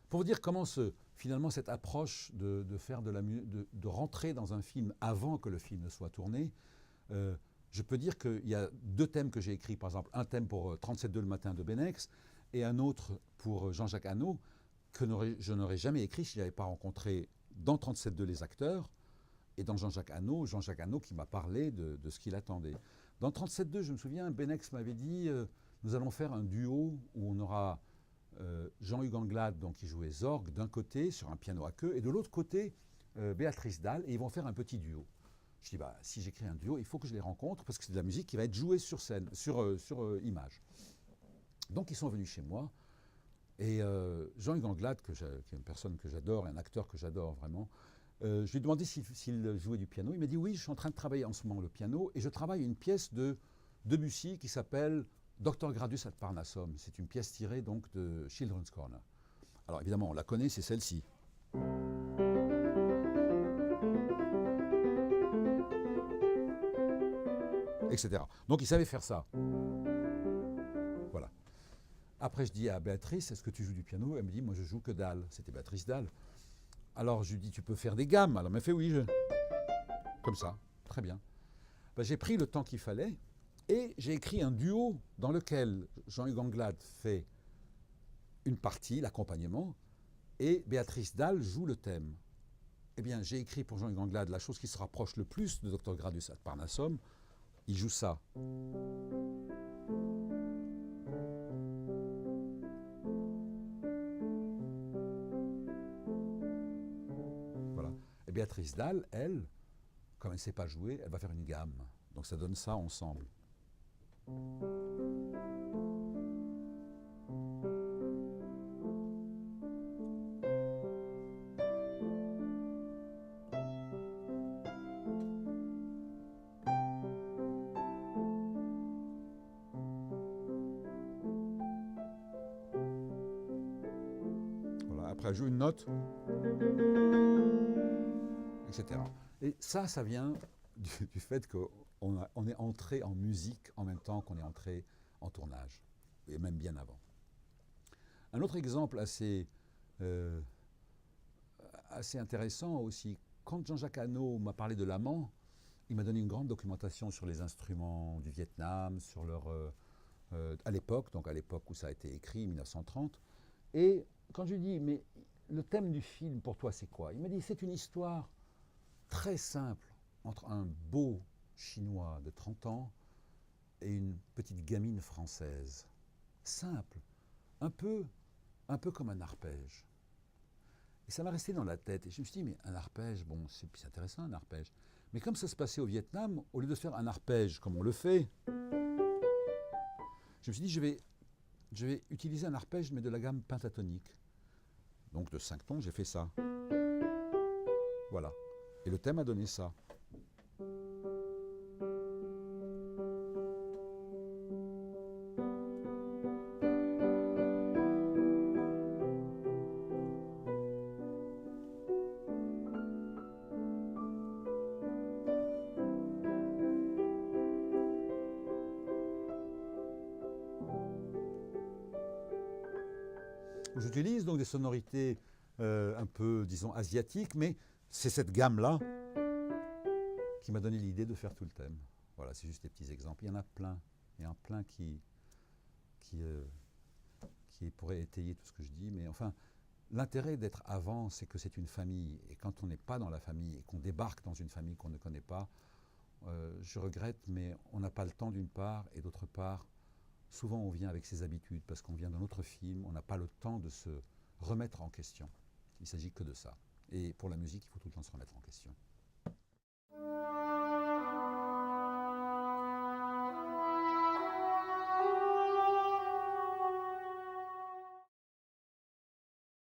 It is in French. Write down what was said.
Pour vous dire comment finalement cette approche de faire de rentrer dans un film avant que le film ne soit tourné, je peux dire qu'il y a 2 thèmes que j'ai écrits, par exemple un thème pour 37.2 le matin de Benex et un autre pour Jean-Jacques Hano que je n'aurais jamais écrit si je n'avais pas rencontré dans 37.2 les acteurs et dans Jean-Jacques Hano qui m'a parlé de ce qu'il attendait. Dans 37.2, je me souviens, Benex m'avait dit nous allons faire un duo où on aura Jean-Hugues Anglade, donc, qui jouait Zorg, d'un côté, sur un piano à queue, et de l'autre côté, Béatrice Dalle, et ils vont faire un petit duo. Je dis, bah, si j'écris un duo, il faut que je les rencontre, parce que c'est de la musique qui va être jouée sur scène, sur image. Donc, ils sont venus chez moi, et Jean-Hugues Anglade, qui est une personne que j'adore, un acteur que j'adore vraiment, je lui ai demandé s'il jouait du piano. Il m'a dit, oui, je suis en train de travailler en ce moment le piano, et je travaille une pièce de Debussy qui s'appelle Dr Gradus ad Parnassum, c'est une pièce tirée donc de Children's Corner. Alors évidemment, on la connaît, c'est celle-ci. Etc. Donc il savait faire ça. Voilà. Après, je dis à Béatrice, est-ce que tu joues du piano? Elle me dit, moi je joue que Dalle. C'était Béatrice Dalle. Alors je lui dis, tu peux faire des gammes? Alors elle m'a fait, oui, comme ça, très bien. Ben, j'ai pris le temps qu'il fallait. Et j'ai écrit un duo dans lequel Jean-Hugues Anglade fait une partie, l'accompagnement, et Béatrice Dalle joue le thème. Eh bien, j'ai écrit pour Jean-Hugues Anglade la chose qui se rapproche le plus de Dr Gradus ad Parnassum. Il joue ça. Voilà. Et Béatrice Dalle, elle, comme elle ne sait pas jouer, elle va faire une gamme. Donc ça donne ça ensemble. Voilà. Après, elle joue une note, etc. Et ça vient du fait qu'on est entré en musique en même temps qu'on est entré en tournage, et même bien avant. Un autre exemple assez intéressant aussi, quand Jean-Jacques Hano m'a parlé de l'amant, il m'a donné une grande documentation sur les instruments du Vietnam, sur à l'époque où ça a été écrit, 1930. Et quand je lui dis, mais le thème du film pour toi c'est quoi? Il m'a dit, c'est une histoire très simple entre un beau Chinois de 30 ans et une petite gamine française. Simple, un peu comme un arpège. Et ça m'a resté dans la tête. Et je me suis dit, mais un arpège, bon, c'est intéressant un arpège. Mais comme ça se passait au Vietnam, au lieu de faire un arpège comme on le fait, je me suis dit, je vais utiliser un arpège, mais de la gamme pentatonique. Donc de 5 tons, j'ai fait ça. Voilà. Et le thème a donné ça. J'utilise donc des sonorités un peu, disons, asiatiques, mais c'est cette gamme-là qui m'a donné l'idée de faire tout le thème. Voilà, c'est juste des petits exemples. Il y en a plein. Il y en a plein qui pourraient étayer tout ce que je dis. Mais enfin, l'intérêt d'être avant, c'est que c'est une famille. Et quand on n'est pas dans la famille et qu'on débarque dans une famille qu'on ne connaît pas, je regrette, mais on n'a pas le temps d'une part, et d'autre part, souvent on vient avec ses habitudes, parce qu'on vient d'un autre film, on n'a pas le temps de se remettre en question. Il ne s'agit que de ça. Et pour la musique, il faut tout le temps se remettre en question.